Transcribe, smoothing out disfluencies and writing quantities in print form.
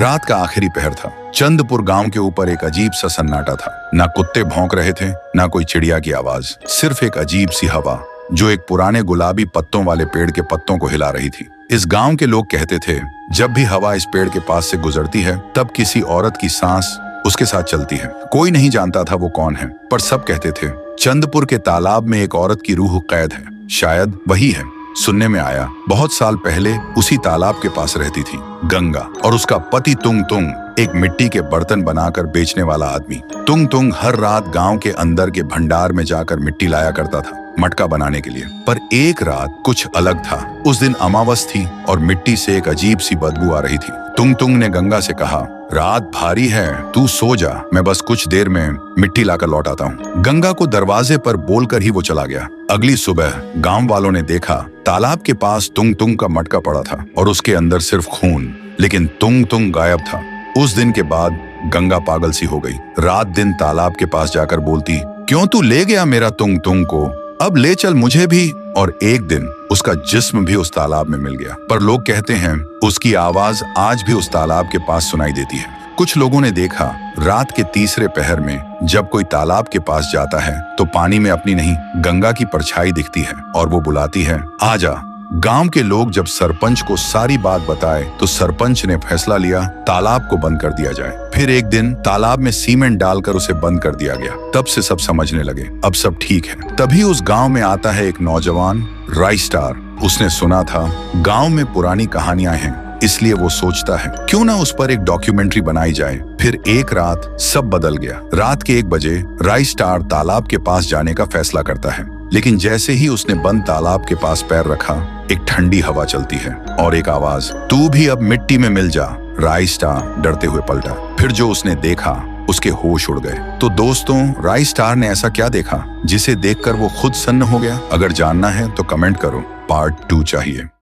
रात का आखिरी पहर था। चंदपुर गांव के ऊपर एक अजीब सा सन्नाटा था। ना कुत्ते भौंक रहे थे, ना कोई चिड़िया की आवाज, सिर्फ एक अजीब सी हवा जो एक पुराने गुलाबी पत्तों वाले पेड़ के पत्तों को हिला रही थी। इस गांव के लोग कहते थे, जब भी हवा इस पेड़ के पास से गुजरती है तब किसी औरत की सांस उसके साथ चलती है। कोई नहीं जानता था वो कौन है, पर सब कहते थे चंदपुर के तालाब में एक औरत की रूह कैद है, शायद वही है। सुनने में आया बहुत साल पहले उसी तालाब के पास रहती थी गंगा और उसका पति तुंग तुंग, एक मिट्टी के बर्तन बनाकर बेचने वाला आदमी। तुंग तुंग हर रात गांव के अंदर के भंडार में जाकर मिट्टी लाया करता था मटका बनाने के लिए। पर एक रात कुछ अलग था। उस दिन अमावस थी और मिट्टी से एक अजीब सी बदबू आ रही थी। तुंग तुंग ने गंगा से कहा, रात भारी है, तू सो जा, मैं बस कुछ देर में मिट्टी लाकर लौट आता हूँ। गंगा को दरवाजे पर बोलकर ही वो चला गया। अगली सुबह गांव वालों ने देखा तालाब के पास तुंग तुंग का मटका पड़ा था और उसके अंदर सिर्फ खून, लेकिन तुंग तुंग गायब था। उस दिन के बाद गंगा पागल सी हो गई। रात दिन तालाब के पास जाकर बोलती, क्यों तू ले गया मेरा तुंग तुंग को, अब ले चल मुझे भी। और एक दिन उसका जिस्म भी उस तालाब में मिल गया। पर लोग कहते हैं उसकी आवाज आज भी उस तालाब के पास सुनाई देती है। कुछ लोगों ने देखा रात के तीसरे पहर में जब कोई तालाब के पास जाता है तो पानी में अपनी नहीं गंगा की परछाई दिखती है और वो बुलाती है, आजा। गांव के लोग जब सरपंच को सारी बात बताए तो सरपंच ने फैसला लिया तालाब को बंद कर दिया जाए। फिर एक दिन तालाब में सीमेंट डालकर उसे बंद कर दिया गया। तब से सब समझने लगे अब सब ठीक है। तभी उस गांव में आता है एक नौजवान राइस्टार। उसने सुना था गांव में पुरानी कहानियां हैं, इसलिए वो सोचता है क्यों ना उस पर एक डॉक्यूमेंट्री बनाई जाए। फिर एक रात सब बदल गया। रात के 1 बजे राइस्टार तालाब के पास जाने का फैसला करता है, लेकिन जैसे ही उसने बंद तालाब के पास पैर रखा एक ठंडी हवा चलती है और एक आवाज, तू भी अब मिट्टी में मिल जा। राइस्टार डरते हुए पलटा। फिर जो उसने देखा उसके होश उड़ गए। तो दोस्तों, राइस्टार ने ऐसा क्या देखा जिसे देखकर वो खुद सन्न हो गया? अगर जानना है तो कमेंट करो, पार्ट 2 चाहिए।